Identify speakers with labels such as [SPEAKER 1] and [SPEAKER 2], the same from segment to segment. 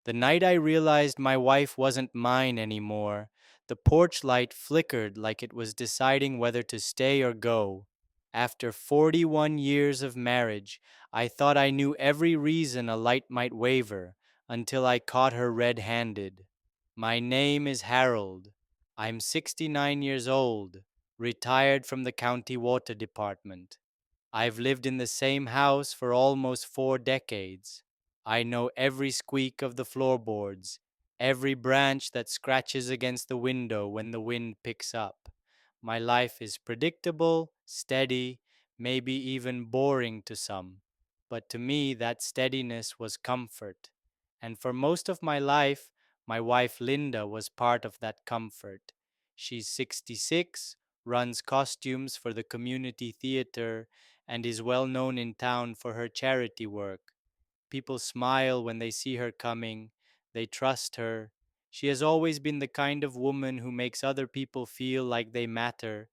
[SPEAKER 1] The night I realized my wife wasn't mine anymore, the porch light flickered like it was deciding whether to stay or go. After 41 years of marriage, I thought I knew every reason a light might waver until I caught her red handed. My name is Harold. I'm 69 years old, retired from the county water department. I've lived in the same house for almost 4 decades. I know every squeak of the floorboards, every branch that scratches against the window when the wind picks up. My life is predictable, steady, maybe even boring to some. But to me, that steadiness was comfort. And for most of my life, my wife Linda was part of that comfort. She's 66, runs costumes for the community theater, and is well known in town for her charity work. People smile when they see her coming. They trust her. She has always been the kind of woman who makes other people feel like they matter.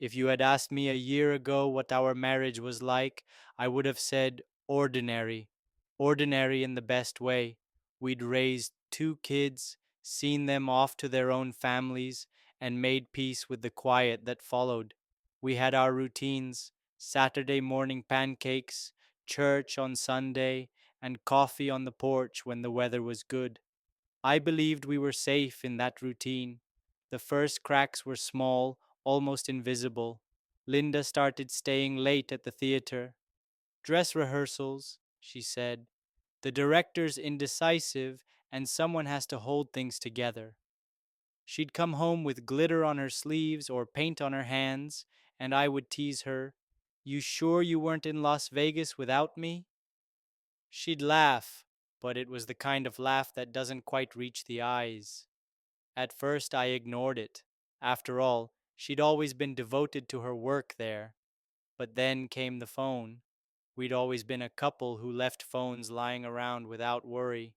[SPEAKER 1] If you had asked me a year ago what our marriage was like, I would have said ordinary. Ordinary in the best way. We'd raised 2 kids, seen them off to their own families, and made peace with the quiet that followed. We had our routines: Saturday morning pancakes, church on Sunday, and coffee on the porch when the weather was good. I believed we were safe in that routine. The first cracks were small, almost invisible. Linda started staying late at the theater. Dress rehearsals, she said. The director's indecisive, and someone has to hold things together. She'd come home with glitter on her sleeves or paint on her hands, and I would tease her, "You sure you weren't in Las Vegas without me?" She'd laugh, but it was the kind of laugh that doesn't quite reach the eyes. At first, I ignored it. After all, she'd always been devoted to her work there. But then came the phone. We'd always been a couple who left phones lying around without worry.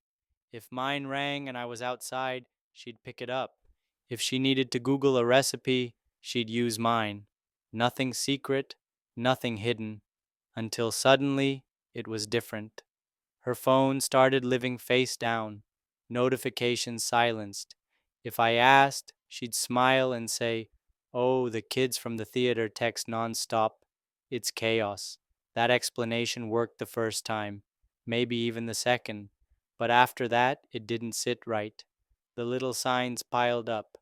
[SPEAKER 1] If mine rang and I was outside, she'd pick it up. If she needed to Google a recipe, she'd use mine. Nothing secret, nothing hidden. Until suddenly, it was different. Her phone started living face down, notifications silenced. If I asked, she'd smile and say, "Oh, the kids from the theater text nonstop. It's chaos." That explanation worked the first time, maybe even the second. But after that, it didn't sit right. The little signs piled up.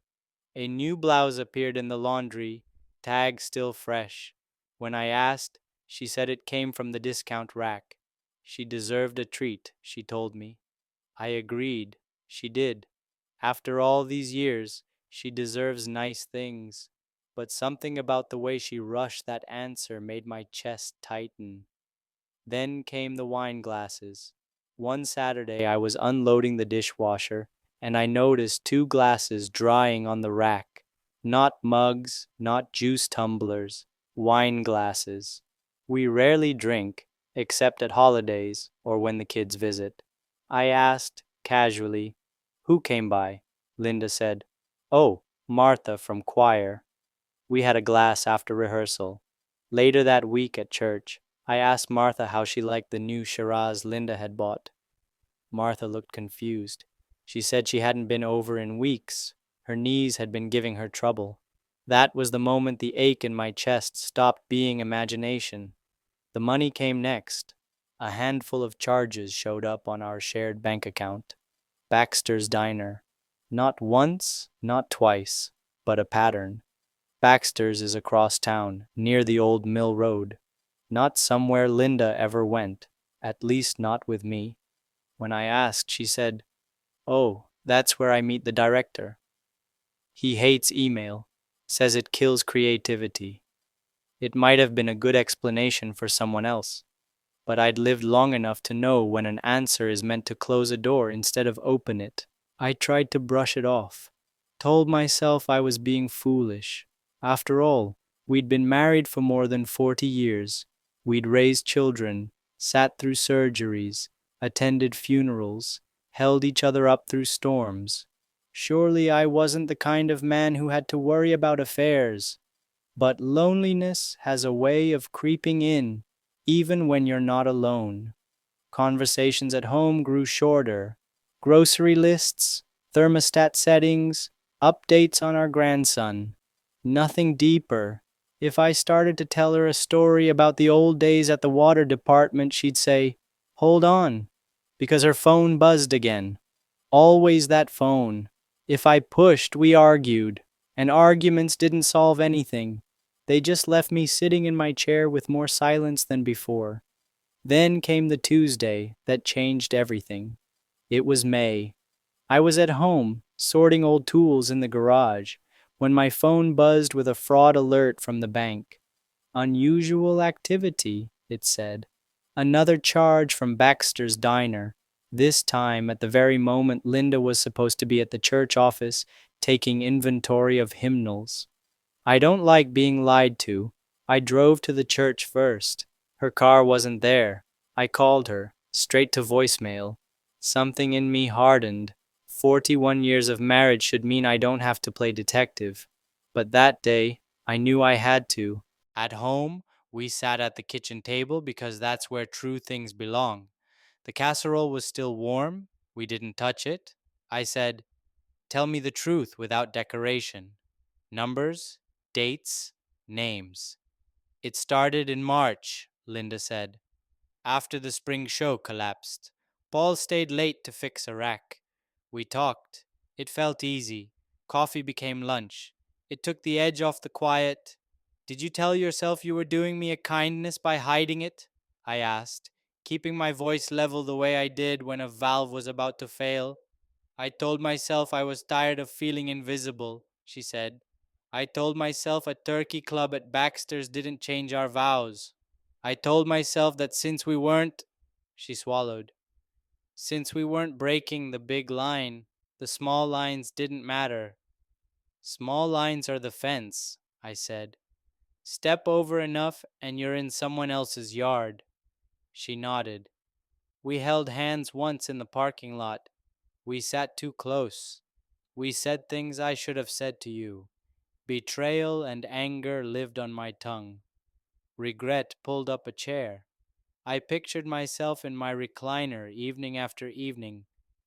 [SPEAKER 1] A new blouse appeared in the laundry, tag still fresh. When I asked, she said it came from the discount rack. She deserved a treat, she told me. I agreed. She did. After all these years, she deserves nice things. But something about the way she rushed that answer made my chest tighten. Then came the wine glasses. One Saturday, I was unloading the dishwasher, and I noticed 2 glasses drying on the rack. Not mugs, not juice tumblers, wine glasses. We rarely drink, except at holidays or when the kids visit. I asked, casually, "Who came by?" Linda said, "Oh, Martha from choir." We had a glass after rehearsal. Later that week at church, I asked Martha how she liked the new Shiraz Linda had bought. Martha looked confused. She said she hadn't been over in weeks. Her knees had been giving her trouble. That was the moment the ache in my chest stopped being imagination. The money came next. A handful of charges showed up on our shared bank account. Baxter's Diner. Not once, not twice, but a pattern. Baxter's is across town, near the old mill road. Not somewhere Linda ever went, at least not with me. When I asked, she said, "Oh, that's where I meet the director. He hates email, says it kills creativity." It might have been a good explanation for someone else, but I'd lived long enough to know when an answer is meant to close a door instead of open it. I tried to brush it off, told myself I was being foolish. After all, we'd been married for more than 40 years. We'd raised children, sat through surgeries, attended funerals, held each other up through storms. Surely I wasn't the kind of man who had to worry about affairs. But loneliness has a way of creeping in, even when you're not alone. Conversations at home grew shorter. Grocery lists, thermostat settings, updates on our grandson. Nothing deeper. If I started to tell her a story about the old days at the water department, she'd say, "Hold on," because her phone buzzed again. Always that phone. If I pushed, we argued, and arguments didn't solve anything. They just left me sitting in my chair with more silence than before. Then came the Tuesday that changed everything. It was May. I was at home, sorting old tools in the garage, when my phone buzzed with a fraud alert from the bank. Unusual activity, it said. Another charge from Baxter's Diner. This time, at the very moment Linda was supposed to be at the church office taking inventory of hymnals. I don't like being lied to. I drove to the church first. Her car wasn't there. I called her, straight to voicemail. Something in me hardened. 41 years of marriage should mean I don't have to play detective. But that day, I knew I had to. At home, we sat at the kitchen table because that's where true things belong. The casserole was still warm. We didn't touch it. I said, "Tell me the truth without decoration. Numbers, dates, names." "It started in March," Linda said, "after the spring show collapsed. Paul stayed late to fix a rack. We talked. It felt easy. Coffee became lunch. It took the edge off the quiet. Did you tell yourself you were doing me a kindness by hiding it?" I asked, keeping my voice level the way I did when a valve was about to fail. "I told myself I was tired of feeling invisible," she said. "I told myself a turkey club at Baxter's didn't change our vows. I told myself that since we weren't," she swallowed, "since we weren't breaking the big line, the small lines didn't matter." "Small lines are the fence," I said. "Step over enough and you're in someone else's yard." She nodded. "We held hands once in the parking lot. We sat too close. We said things I should have said to you. Betrayal and anger lived on my tongue. Regret pulled up a chair. I pictured myself in my recliner evening after evening,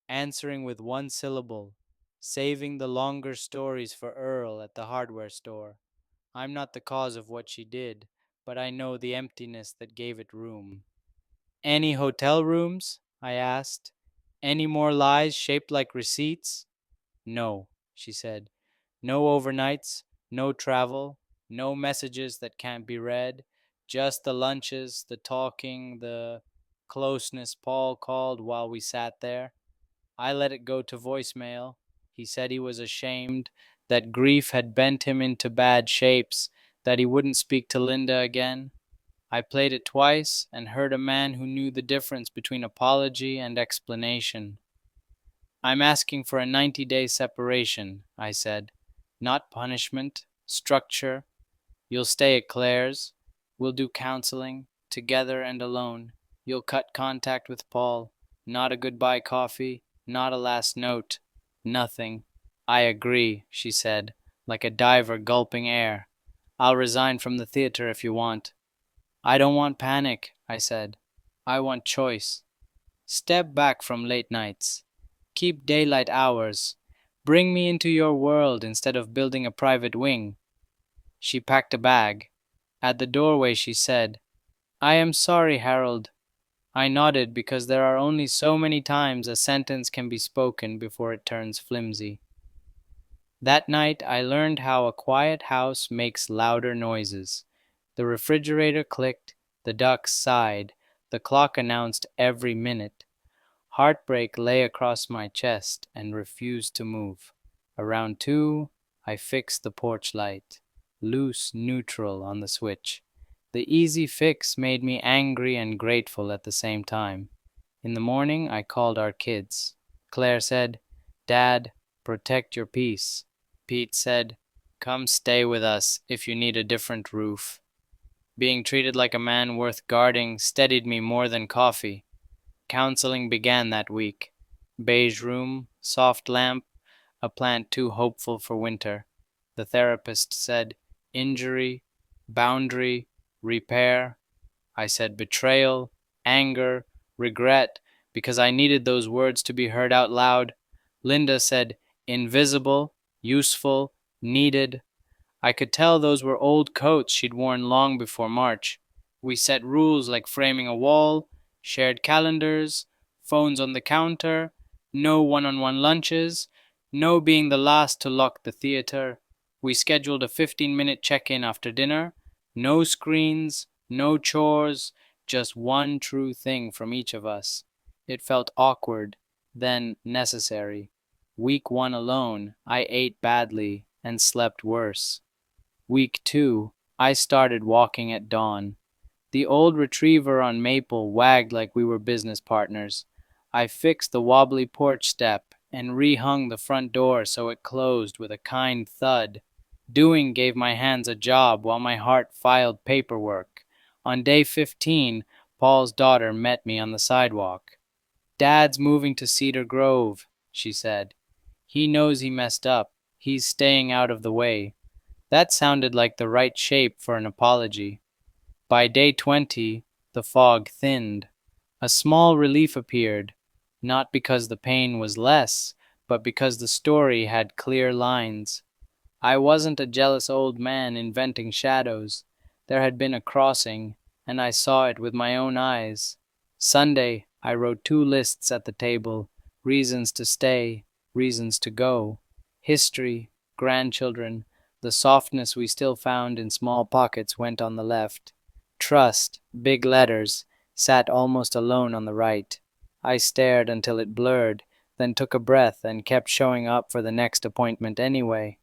[SPEAKER 1] answering with one syllable, saving the longer stories for Earl at the hardware store. I'm not the cause of what she did, but I know the emptiness that gave it room. "Any hotel rooms?" I asked. "Any more lies shaped like receipts?" "No," she said. "No overnights, no travel, no messages that can't be read, just the lunches, the talking, the closeness Paul called while we sat there. I let it go to voicemail. He said he was ashamed, that grief had bent him into bad shapes, that he wouldn't speak to Linda again. I played it twice and heard a man who knew the difference between apology and explanation. "I'm asking for a 90-day separation," I said. "Not punishment, structure. You'll stay at Claire's. We'll do counseling, together and alone. You'll cut contact with Paul. Not a goodbye coffee, not a last note. Nothing." "I agree," she said, like a diver gulping air. "I'll resign from the theater if you want." "I don't want panic," I said. "I want choice. Step back from late nights. Keep daylight hours. Bring me into your world instead of building a private wing." She packed a bag. At the doorway she said, "I am sorry, Harold." I nodded because there are only so many times a sentence can be spoken before it turns flimsy. That night I learned how a quiet house makes louder noises. The refrigerator clicked, the ducks sighed, the clock announced every minute. Heartbreak lay across my chest and refused to move. Around 2, I fixed the porch light. Loose neutral on the switch. The easy fix made me angry and grateful at the same time. In the morning, I called our kids. Claire said, "Dad, protect your peace." Pete said, "Come stay with us if you need a different roof." Being treated like a man worth guarding steadied me more than coffee. Counseling began that week. Beige room, soft lamp, a plant too hopeful for winter. The therapist said, "Injury, boundary, repair." I said, "Betrayal, anger, regret, because I needed those words to be heard out loud. Linda said, invisible, useful, needed. I could tell those were old coats she'd worn long before March. We set rules like framing a wall, shared calendars, phones on the counter, no one-on-one lunches, no being the last to lock the theater. We scheduled a 15-minute check-in after dinner, no screens, no chores, just one true thing from each of us. It felt awkward, then necessary. Week 1 alone, I ate badly and slept worse. Week 2, I started walking at dawn. The old retriever on Maple wagged like we were business partners. I fixed the wobbly porch step and rehung the front door so it closed with a kind thud. Doing gave my hands a job while my heart filed paperwork. On day 15, Paul's daughter met me on the sidewalk. Dad's moving to Cedar Grove, she said. He knows he messed up. He's staying out of the way. That sounded like the right shape for an apology. By day 20, the fog thinned. A small relief appeared, not because the pain was less, but because the story had clear lines. I wasn't a jealous old man inventing shadows. There had been a crossing, and I saw it with my own eyes. Sunday, I wrote 2 lists at the table, reasons to stay, reasons to go. History, grandchildren, the softness we still found in small pockets went on the left. Trust, big letters, sat almost alone on the right. I stared until it blurred, then took a breath and kept showing up for the next appointment anyway.